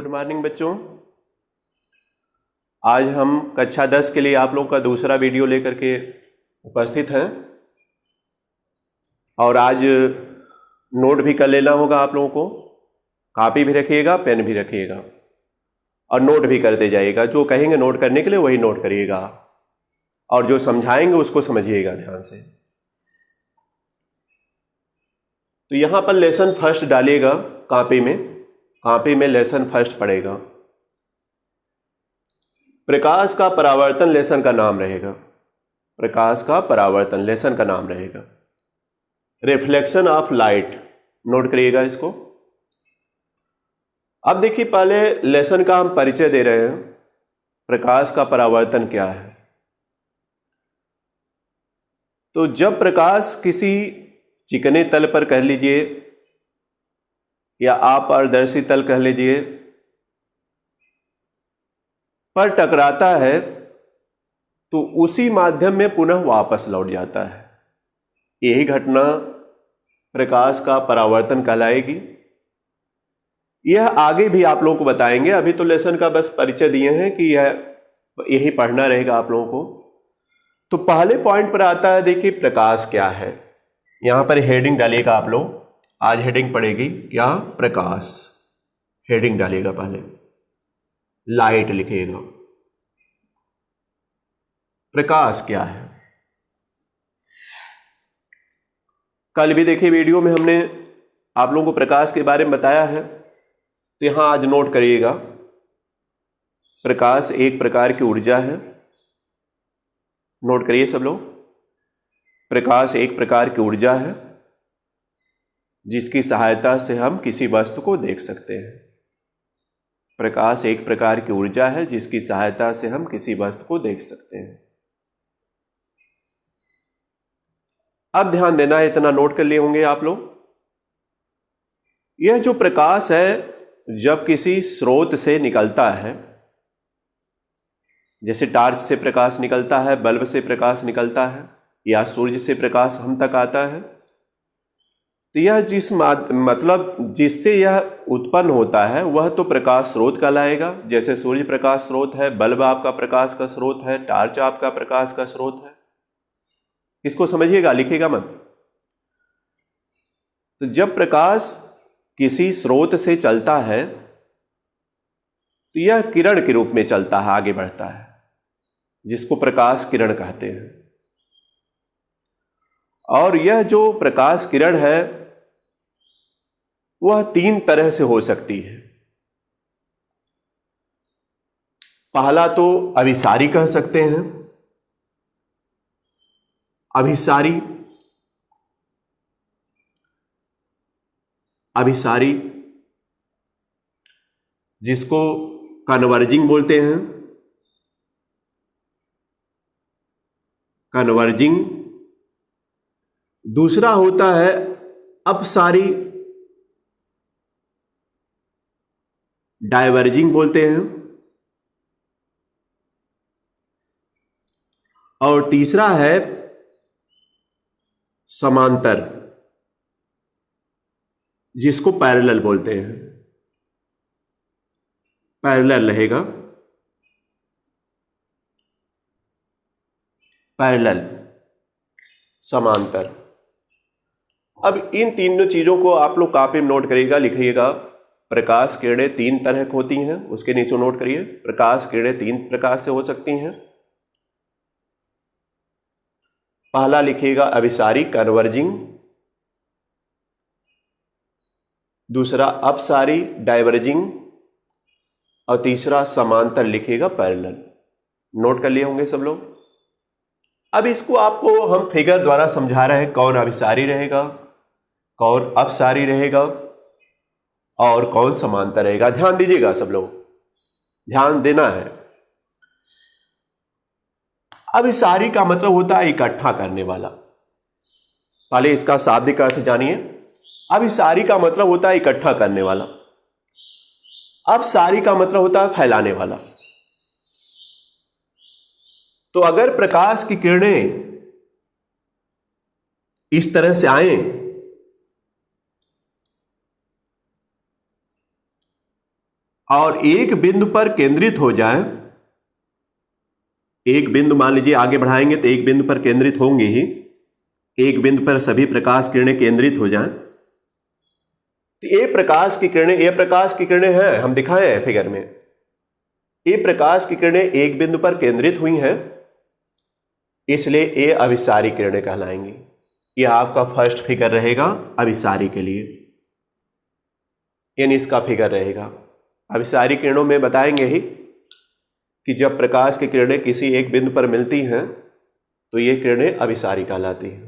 Morning बच्चों। आज हम कक्षा 10 के लिए आप लोगों का दूसरा वीडियो लेकर के उपस्थित हैं और आज नोट भी कर लेना होगा आप लोगों को। कॉपी भी रखिएगा, पेन भी रखिएगा और नोट भी करते जाइएगा। जो कहेंगे नोट करने के लिए वही नोट करिएगा और जो समझाएंगे उसको समझिएगा ध्यान से। तो यहां पर लेसन फर्स्ट डालिएगा कॉपी में लेसन फर्स्ट पड़ेगा। प्रकाश का परावर्तन लेसन का नाम रहेगा। प्रकाश का परावर्तन लेसन का नाम रहेगा। रिफ्लेक्शन ऑफ लाइट नोट करिएगा इसको। अब देखिए, पहले लेसन का हम परिचय दे रहे हैं। प्रकाश का परावर्तन क्या है? तो जब प्रकाश किसी चिकने तल पर कह लीजिए या अपारदर्शी तल कह लीजिए पर टकराता है तो उसी माध्यम में पुनः वापस लौट जाता है। यही घटना प्रकाश का परावर्तन कहलाएगी। यह आगे भी आप लोगों को बताएंगे। अभी तो लेसन का बस परिचय दिए हैं कि यही पढ़ना रहेगा आप लोगों को। तो पहले पॉइंट पर आता है, देखिए प्रकाश क्या है। यहां पर हेडिंग डालिएगा आप लोग। आज हेडिंग पड़ेगी क्या? प्रकाश। हेडिंग डालिएगा, पहले लाइट लिखिएगा। प्रकाश क्या है? कल भी देखिए वीडियो में हमने आप लोगों को प्रकाश के बारे में बताया है, तो यहां आज नोट करिएगा। प्रकाश एक प्रकार की ऊर्जा है। नोट करिए सब लोग। प्रकाश एक प्रकार की ऊर्जा है जिसकी सहायता से हम किसी वस्तु को देख सकते हैं। प्रकाश एक प्रकार की ऊर्जा है जिसकी सहायता से हम किसी वस्तु को देख सकते हैं। अब ध्यान देना, इतना नोट कर लिए होंगे आप लोग। यह जो प्रकाश है जब किसी स्रोत से निकलता है, जैसे टॉर्च से प्रकाश निकलता है, बल्ब से प्रकाश निकलता है या सूर्य से प्रकाश हम तक आता है, तो यह जिससे यह उत्पन्न होता है वह तो प्रकाश स्रोत कहलाएगा। जैसे सूर्य प्रकाश स्रोत है, बल्ब आपका प्रकाश का स्रोत है, टॉर्च आपका प्रकाश का स्रोत है। इसको समझिएगा, लिखिएगा मत। तो जब प्रकाश किसी स्रोत से चलता है तो यह किरण के रूप में चलता है, आगे बढ़ता है, जिसको प्रकाश किरण कहते हैं। और यह जो प्रकाश किरण है वह तीन तरह से हो सकती है। पहला तो अभिसारी कह सकते हैं। अभिसारी जिसको कन्वर्जिंग बोलते हैं। कन्वर्जिंग। दूसरा होता है अपसारी, डाइवर्जिंग बोलते हैं। और तीसरा है समांतर, जिसको पैरेलल बोलते हैं। पैरेलल रहेगा, पैरेलल, समांतर। अब इन तीनों चीजों को आप लोग कॉपी में नोट करिएगा, लिखिएगा। प्रकाश किरणें तीन तरह की होती हैं, उसके नीचे नोट करिए। प्रकाश किरणें तीन प्रकार से हो सकती हैं। पहला लिखिएगा अभिसारी, कन्वर्जिंग। दूसरा अपसारी, डाइवर्जिंग। और तीसरा समांतर लिखिएगा, पैरेलल। नोट कर लिए होंगे सब लोग। अब इसको आपको हम फिगर द्वारा समझा रहे हैं, कौन अभिसारी रहेगा, कौन अपसारी रहेगा और कौन समांतर रहेगा। ध्यान दीजिएगा सब लोग, ध्यान देना है। अभिसारी का मतलब होता है इकट्ठा करने वाला। पहले इसका शाब्दिक अर्थ जानिए। अभिसारी का मतलब होता है इकट्ठा करने वाला। अपसारी का मतलब होता है फैलाने वाला। तो अगर प्रकाश की किरणें इस तरह से आए और एक बिंदु पर केंद्रित हो जाए, एक बिंदु मान लीजिए आगे बढ़ाएंगे तो एक बिंदु पर केंद्रित होंगे ही, एक बिंदु पर सभी प्रकाश किरणें केंद्रित हो जाएं, तो ये प्रकाश की किरणें हैं, हम दिखाए हैं फिगर में, ये प्रकाश की किरणें एक बिंदु पर केंद्रित हुई हैं, इसलिए ये अभिसारी किरणें कहलाएंगी। यह आपका फर्स्ट फिगर रहेगा अभिसारी के लिए, यानी इसका फिगर रहेगा। अभिसारी किरणों में बताएंगे ही कि जब प्रकाश की किरणें किसी एक बिंदु पर मिलती हैं तो ये किरणें अभिसारी कहलाती हैं।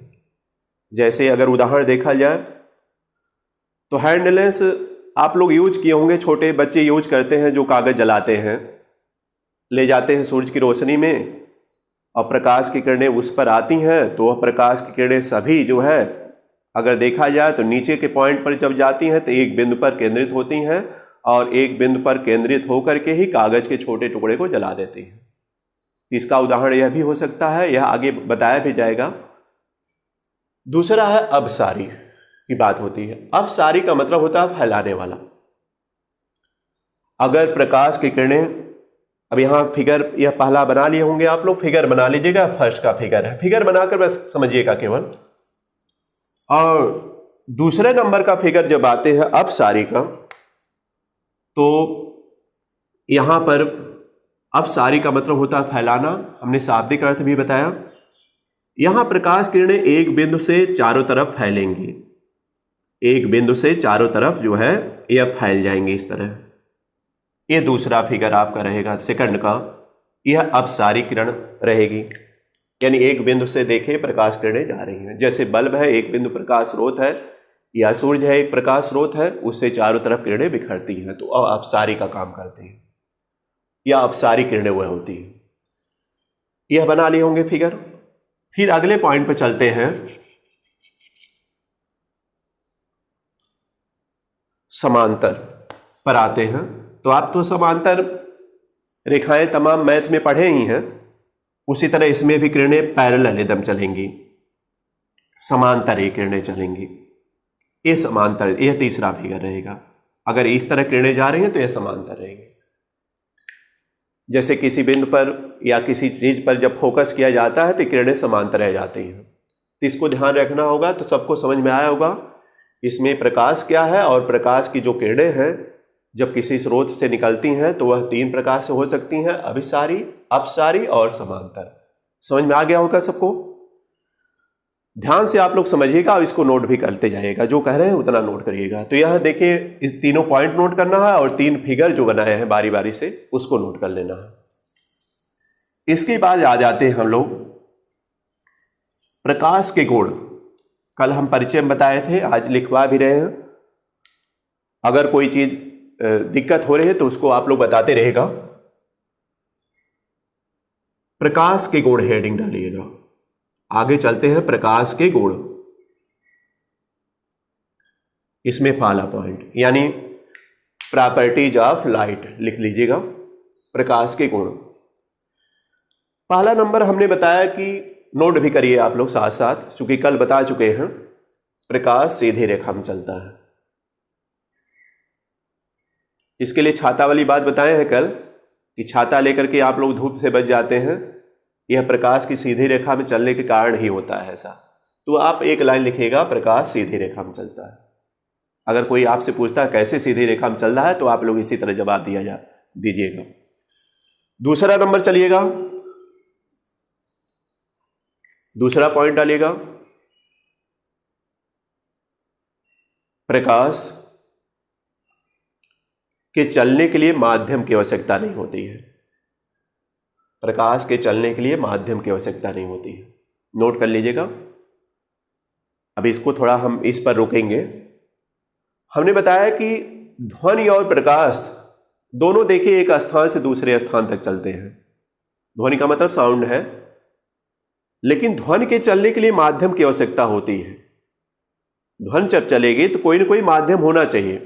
जैसे अगर उदाहरण देखा जाए तो हैंड लेंस आप लोग यूज किए होंगे, छोटे बच्चे यूज करते हैं, जो कागज जलाते हैं, ले जाते हैं सूरज की रोशनी में और प्रकाश की किरणें उस पर आती हैं, तो वह प्रकाश की किरणें सभी जो है अगर देखा जाए तो नीचे के पॉइंट पर जब जाती हैं तो एक बिंदु पर केंद्रित होती हैं और एक बिंदु पर केंद्रित होकर के ही कागज के छोटे टुकड़े को जला देती हैं। इसका उदाहरण यह भी हो सकता है, यह आगे बताया भी जाएगा। दूसरा है अपसारी की बात होती है। अपसारी का मतलब होता है फैलाने वाला। अगर प्रकाश की किरणें, अब यहां फिगर यह पहला बना लिए होंगे आप लोग, फिगर बना लीजिएगा, फर्स्ट का फिगर है, फिगर बनाकर बस समझिएगा केवल। और दूसरे नंबर का फिगर जब आते हैं अपसारी का, तो यहां पर अपसारी का मतलब होता है फैलाना, हमने शाब्दिक अर्थ भी बताया। यहां प्रकाश किरणें एक बिंदु से चारों तरफ फैलेंगी, एक बिंदु से चारों तरफ जो है यह फैल जाएंगे इस तरह। यह दूसरा फिगर आपका रहेगा सेकंड का, यह अपसारी किरण रहेगी, यानी एक बिंदु से देखे प्रकाश किरणें जा रही हैं। जैसे बल्ब है, एक बिंदु प्रकाश स्रोत है, या सूर्य है एक प्रकाश स्रोत है, उससे चारों तरफ किरणें बिखरती हैं, तो अपसारी का काम करती हैं, या अपसारी किरणें वह होती हैं। यह बना लिए होंगे फिगर। फिर अगले पॉइंट पर चलते हैं, समांतर पर आते हैं। तो आप तो समांतर रेखाएं तमाम मैथ में पढ़े ही हैं, उसी तरह इसमें भी किरणें पैरेलल एकदम चलेंगी, समांतर ये किरणें चलेंगी। ये समांतर, यह तीसरा फिगर रहेगा। अगर इस तरह किरणें जा रही हैं तो यह समांतर रहेंगे। जैसे किसी बिंदु पर या किसी चीज पर जब फोकस किया जाता है तो किरणें समांतर रह जाती हैं, तो इसको ध्यान रखना होगा। तो सबको समझ में आया होगा इसमें प्रकाश क्या है, और प्रकाश की जो किरणें हैं जब किसी स्रोत से निकलती हैं तो वह तीन प्रकार से हो सकती हैं, अभिसारी, अपसारी और समांतर। समझ में आ गया होगा सबको? ध्यान से आप लोग समझिएगा और इसको नोट भी करते जाइएगा, जो कह रहे हैं उतना नोट करिएगा। तो यह देखिए, इस तीनों पॉइंट नोट करना है और तीन फिगर जो बनाए हैं बारी बारी से उसको नोट कर लेना है। इसके बाद आ जाते हैं हम लोग प्रकाश के गुण। कल हम परिचय में बताए थे, आज लिखवा भी रहे हैं। अगर कोई चीज दिक्कत हो रही है तो उसको आप लोग बताते रहेगा। प्रकाश के गुण हेडिंग डालिएगा। आगे चलते हैं, प्रकाश के गुण। इसमें पहला पॉइंट यानी प्रॉपर्टीज ऑफ लाइट लिख लीजिएगा, प्रकाश के गुण। पहला नंबर हमने बताया कि नोट भी करिए आप लोग साथ साथ, चूंकि कल बता चुके हैं, प्रकाश सीधी रेखा में चलता है। इसके लिए छाता वाली बात बताए हैं कल कि छाता लेकर के आप लोग धूप से बच जाते हैं, यह प्रकाश की सीधी रेखा में चलने के कारण ही होता है ऐसा। तो आप एक लाइन लिखिएगा, प्रकाश सीधी रेखा में चलता है। अगर कोई आपसे पूछता है कैसे सीधी रेखा में चल रहा है तो आप लोग इसी तरह जवाब दीजिएगा। दूसरा नंबर चलिएगा, दूसरा पॉइंट डालिएगा, प्रकाश के चलने के लिए माध्यम की आवश्यकता नहीं होती है। प्रकाश के चलने के लिए माध्यम की आवश्यकता नहीं होती है, नोट कर लीजिएगा। अब इसको थोड़ा हम इस पर रुकेंगे। हमने बताया कि ध्वनि और प्रकाश दोनों देखिए एक स्थान से दूसरे स्थान तक चलते हैं। ध्वनि का मतलब साउंड है, लेकिन ध्वनि के चलने के लिए माध्यम की आवश्यकता होती है। ध्वनि जब चलेगी तो कोई ना कोई माध्यम होना चाहिए,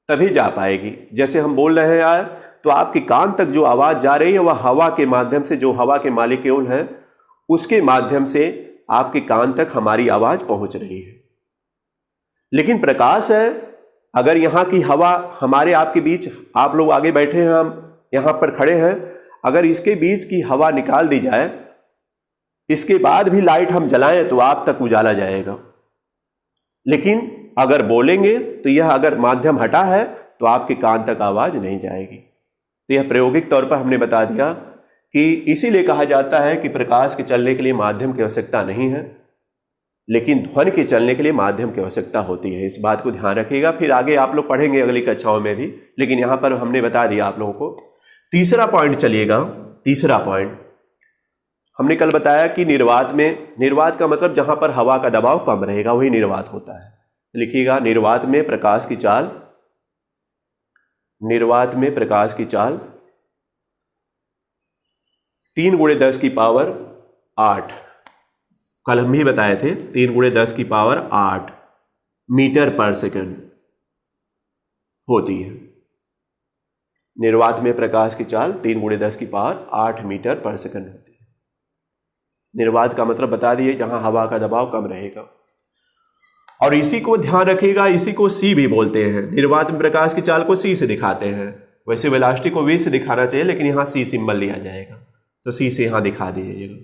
तभी जा पाएगी। जैसे हम बोल रहे हैं यार, तो आपके कान तक जो आवाज जा रही है वह हवा के माध्यम से, जो हवा के मालिक्यूल हैं उसके माध्यम से आपके कान तक हमारी आवाज पहुंच रही है। लेकिन प्रकाश है अगर यहाँ की हवा हमारे आपके बीच, आप लोग आगे बैठे हैं, हम यहाँ पर खड़े हैं, अगर इसके बीच की हवा निकाल दी जाए, इसके बाद भी लाइट हम जलाएं तो आप तक उजाला जाएगा। लेकिन अगर बोलेंगे तो यह अगर माध्यम हटा है तो आपके कान तक आवाज नहीं जाएगी। तो यह प्रायोगिक तौर पर हमने बता दिया कि इसीलिए कहा जाता है कि प्रकाश के चलने के लिए माध्यम की आवश्यकता नहीं है, लेकिन ध्वनि के चलने के लिए माध्यम की आवश्यकता होती है। इस बात को ध्यान रखिएगा, फिर आगे आप लोग पढ़ेंगे अगली कक्षाओं में भी, लेकिन यहां पर हमने बता दिया आप लोगों को। तीसरा पॉइंट चलिएगा। तीसरा पॉइंट हमने कल बताया कि निर्वात में, निर्वात का मतलब जहां पर हवा का दबाव कम रहेगा वही निर्वात होता है। लिखिएगा, निर्वात में प्रकाश की चाल, निर्वात में प्रकाश की चाल 3 × 10 की पावर 8, कल हम भी बताए थे, 3 × 10 की पावर 8 मीटर पर सेकंड होती है। निर्वात में प्रकाश की चाल 3 × 10 की पावर 8 मीटर पर सेकंड होती है। निर्वात का मतलब बता दिए, जहां हवा का दबाव कम रहेगा। और इसी को ध्यान रखिएगा, इसी को सी भी बोलते हैं। निर्वात में प्रकाश की चाल को सी से दिखाते हैं, वैसे वेलोसिटी को वी से दिखाना चाहिए, लेकिन यहां सी सिंबल लिया जाएगा, तो सी से यहां दिखा दीजिएगा।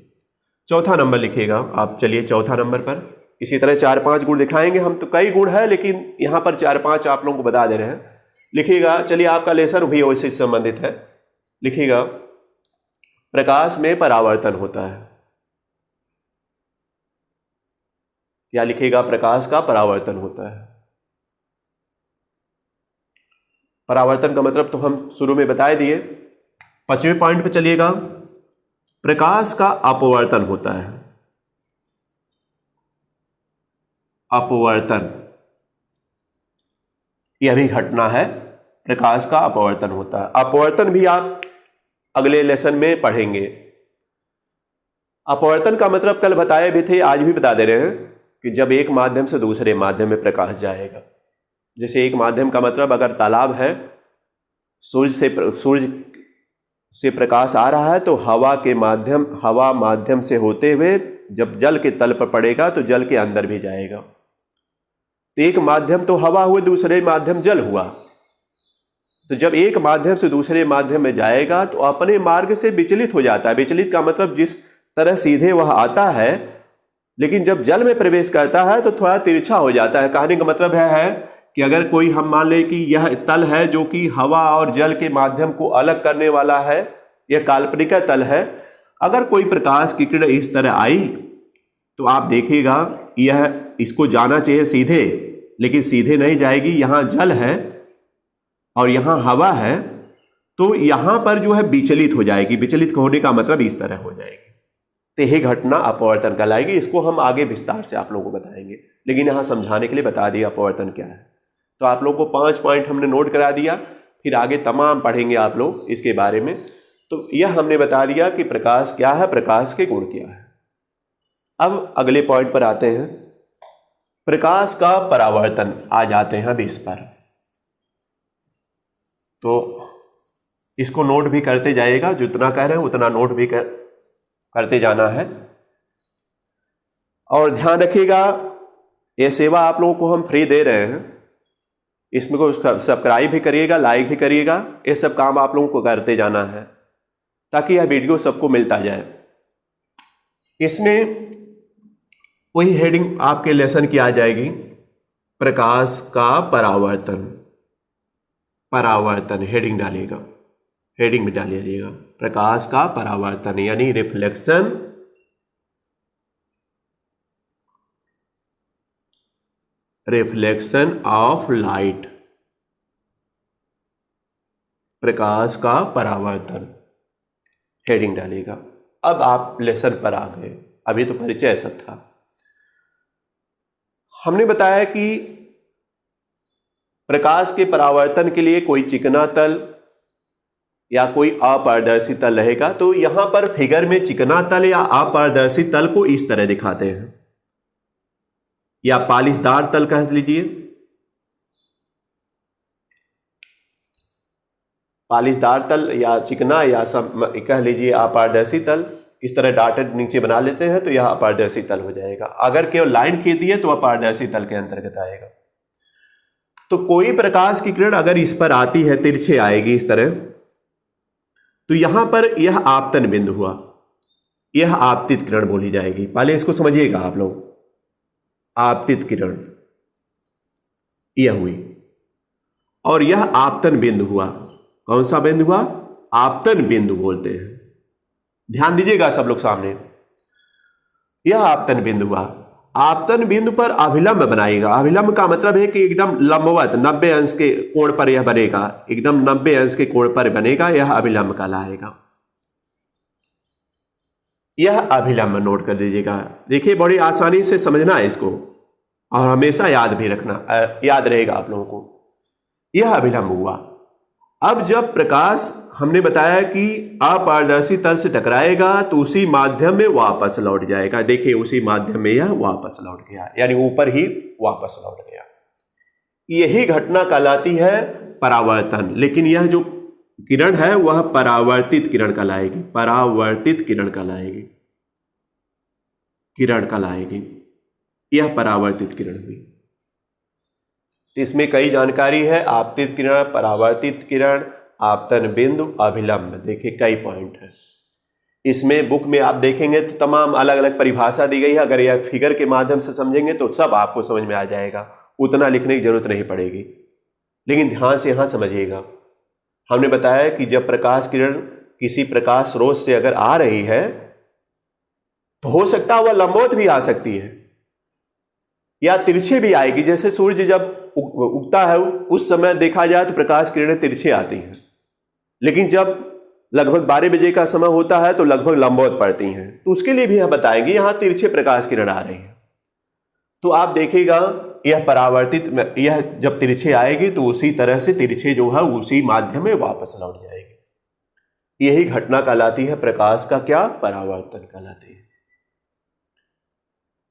चौथा नंबर लिखिएगा आप। चलिए चौथा नंबर पर इसी तरह 4-5 गुण दिखाएंगे हम, तो कई गुण है लेकिन यहां पर 4-5 आप लोगों को बता दे रहे हैं। लिखिएगा, चलिए आपका लेसन भी वैसे संबंधित है। लिखिएगा, प्रकाश में परावर्तन होता है, या लिखिएगा प्रकाश का परावर्तन होता है। परावर्तन का मतलब तो हम शुरू में बता दिए। 5वें पॉइंट पे चलिएगा, प्रकाश का अपवर्तन होता है। अपवर्तन, यह भी घटना है, प्रकाश का अपवर्तन होता है। अपवर्तन भी आप अगले लेसन में पढ़ेंगे। अपवर्तन का मतलब कल बताए भी थे, आज भी बता दे रहे हैं कि जब एक माध्यम से दूसरे माध्यम में प्रकाश जाएगा। जैसे एक माध्यम का मतलब अगर तालाब है, सूर्य से प्रकाश आ रहा है, तो हवा माध्यम से होते हुए जब जल के तल पर पड़ेगा तो जल के अंदर भी जाएगा। तो एक माध्यम तो हवा हुए, दूसरे माध्यम जल हुआ। तो जब एक माध्यम से दूसरे माध्यम में जाएगा तो अपने मार्ग से विचलित हो जाता है। विचलित का मतलब जिस तरह सीधे वह आता है, लेकिन जब जल में प्रवेश करता है तो थोड़ा तिरछा हो जाता है। कहने का मतलब है कि अगर कोई, हम मान लें कि यह तल है जो कि हवा और जल के माध्यम को अलग करने वाला है, यह काल्पनिक तल है। अगर कोई प्रकाश की किरण इस तरह आई तो आप देखिएगा यह, इसको जाना चाहिए सीधे, लेकिन सीधे नहीं जाएगी। यहाँ जल है और यहाँ हवा है, तो यहाँ पर जो है विचलित हो जाएगी। विचलित होने का मतलब इस तरह हो जाएगी। तो यही घटना अपवर्तन कहलाएगी। इसको हम आगे विस्तार से आप लोगों को बताएंगे, लेकिन यहाँ समझाने के लिए बता दिया अपवर्तन क्या है। तो आप लोगों को 5 पॉइंट हमने नोट करा दिया, फिर आगे तमाम पढ़ेंगे आप लोग इसके बारे में। तो यह हमने बता दिया कि प्रकाश क्या है, प्रकाश के गुण क्या है। अब अगले पॉइंट पर आते हैं, प्रकाश का परावर्तन। आ जाते हैं अब इस पर, तो इसको नोट भी करते जाइएगा, जितना कह रहे हैं उतना नोट भी करते जाना है। और ध्यान रखिएगा, ये सेवा आप लोगों को हम फ्री दे रहे हैं, इसमें को सब्सक्राइब भी करिएगा, लाइक भी करिएगा। ये सब काम आप लोगों को करते जाना है ताकि यह वीडियो सबको मिलता जाए। इसमें वही हेडिंग आपके लेसन की आ जाएगी, प्रकाश का परावर्तन। परावर्तन हेडिंग डालिएगा, हेडिंग में डालिएगा प्रकाश का परावर्तन, यानी रिफ्लेक्शन, रिफ्लेक्शन ऑफ लाइट, प्रकाश का परावर्तन, हेडिंग डालिएगा। अब आप लेसन पर आ गए, अभी तो परिचय सब था। हमने बताया कि प्रकाश के परावर्तन के लिए कोई चिकना तल या कोई अपारदर्शी तल रहेगा। तो यहां पर फिगर में चिकना तल या अपारदर्शी तल को इस तरह दिखाते हैं, या पालिशदार तल कह लीजिए, पालिशदार तल या चिकना, या सब कह लीजिए अपारदर्शी तल। इस तरह डॉटेड नीचे बना लेते हैं तो यह अपारदर्शी तल हो जाएगा। अगर केवल लाइन खींच दिए तो अपारदर्शी तल के अंतर्गत आएगा। तो कोई प्रकाश की किरण अगर इस पर आती है, तिरछे आएगी इस तरह, तो यहां पर यह आपतन बिंदु हुआ, यह आपतित किरण बोली जाएगी। पहले इसको समझिएगा आप लोग। आपतित किरण यह हुई, और यह आपतन बिंदु हुआ। कौन सा बिंदु हुआ? आपतन बिंदु बोलते हैं। ध्यान दीजिएगा सब लोग सामने। यह आपतन बिंदु हुआ। आपतन बिंदु पर अभिलंब बनाएगा। अभिलंब का मतलब है कि एकदम लंबवत 90 अंश के कोण पर यह बनेगा, एकदम 90 अंश के कोण पर बनेगा, यह अभिलंब कहलाएगा। यह अभिलंब नोट कर दीजिएगा। देखिए बड़ी आसानी से समझना है इसको, और हमेशा याद भी रखना, याद रहेगा आप लोगों को। यह अभिलंब हुआ। अब जब प्रकाश, हमने बताया कि अपारदर्शी तल से टकराएगा तो उसी माध्यम में वापस लौट जाएगा। देखिए उसी माध्यम में यह वापस लौट गया, यानी ऊपर ही वापस लौट गया। यही घटना कहलाती है परावर्तन। लेकिन यह जो किरण है वह परावर्तित किरण कहलाएगी। परावर्तित किरण कहलाएगी, किरण कहलाएगी। यह परावर्तित किरण हुई। इसमें कई जानकारी है। आपतित किरण, परावर्तित किरण, आपतन बिंदु, अभिलंब। देखिए कई पॉइंट है इसमें। बुक में आप देखेंगे तो तमाम अलग अलग परिभाषा दी गई है। अगर यह फिगर के माध्यम से समझेंगे तो सब आपको समझ में आ जाएगा, उतना लिखने की जरूरत नहीं पड़ेगी। लेकिन ध्यान से यहां समझिएगा। हमने बताया कि जब प्रकाश किरण किसी प्रकाश स्रोत से अगर आ रही है तो हो सकता है वह लंबवत भी आ सकती है या तिरछे भी आएगी। जैसे सूर्य जब उगता है उस समय देखा जाए तो प्रकाश किरणें तिरछे आती हैं, लेकिन जब लगभग 12 बजे का समय होता है तो लगभग लंबवत पड़ती हैं। तो उसके लिए भी हम बताएंगे यहां तिरछे प्रकाश किरण आ रही है। तो आप देखिएगा यह परावर्तित, यह जब तिरछे आएगी तो उसी तरह से तिरछे जो है उसी माध्यम में वापस लौट जाएगी। यही घटना कहलाती है प्रकाश का क्या? परावर्तन कहलाती है।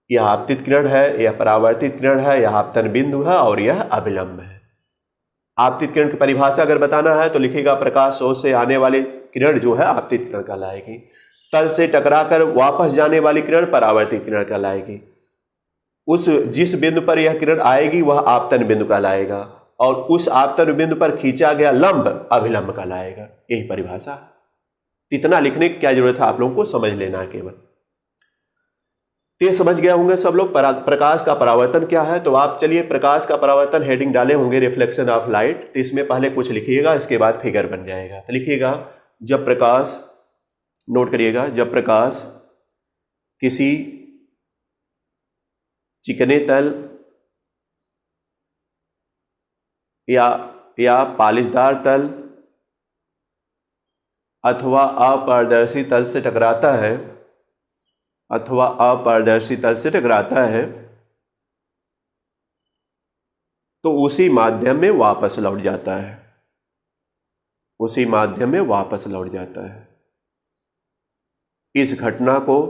यह आपतित किरण है, यह परावर्तित किरण है, यह आपतन बिंदु है और यह अभिलंब है। आपतित किरण की परिभाषा अगर बताना है तो लिखिएगा प्रकाश स्रोत से आने वाली किरण जो है आपतित किरण कहलाएगी। तल से टकराकर वापस जाने वाली किरण परावर्तित किरण कहलाएगी। उस जिस बिंदु पर यह किरण आएगी वह आपतन बिंदु कहलाएगा, और उस आपतन बिंदु पर खींचा गया लंब अभिलंब कहलाएगा। यही परिभाषा। इतना लिखने की क्या जरूरत है, आप लोगों को समझ लेना है केवल। तो समझ गए होंगे सब लोग प्रकाश का परावर्तन क्या है। तो आप चलिए प्रकाश का परावर्तन हेडिंग डाले होंगे रिफ्लेक्शन ऑफ लाइट। तो इसमें पहले कुछ लिखिएगा, इसके बाद फिगर बन जाएगा। तो लिखिएगा जब प्रकाश, नोट करिएगा, जब प्रकाश किसी चिकने तल या पालिशदार तल अथवा अपारदर्शी तल से टकराता है, अथवा अपारदर्शी तल से टकराता है तो उसी माध्यम में वापस लौट जाता है, उसी माध्यम में वापस लौट जाता है। इस घटना को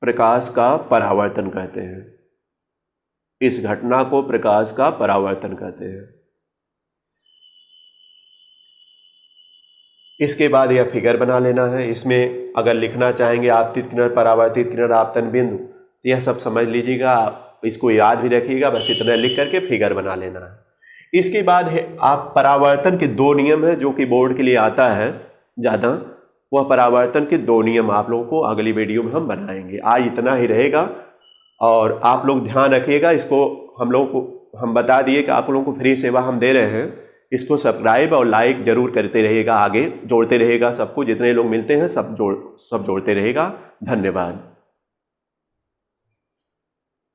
प्रकाश का परावर्तन कहते हैं। इस घटना को प्रकाश का परावर्तन कहते हैं। इसके बाद यह फिगर बना लेना है। इसमें अगर लिखना चाहेंगे आपतित किरण, परावर्तित किरण, आपतन बिंदु, तो यह सब समझ लीजिएगा, इसको याद भी रखिएगा। बस इतना लिख करके फिगर बना लेना है। इसके बाद है आप परावर्तन के 2 नियम है जो कि बोर्ड के लिए आता है ज़्यादा। वह परावर्तन के 2 नियम आप लोगों को अगली वीडियो में हम बनाएंगे। आज इतना ही रहेगा, और आप लोग ध्यान रखिएगा। इसको हम लोगों को हम बता दिए कि आप लोगों को फ्री सेवा हम दे रहे हैं। इसको सब्सक्राइब और लाइक जरूर करते रहिएगा, आगे जोड़ते रहेगा सबको। जितने लोग मिलते हैं सब जोड़ते रहेगा। धन्यवाद।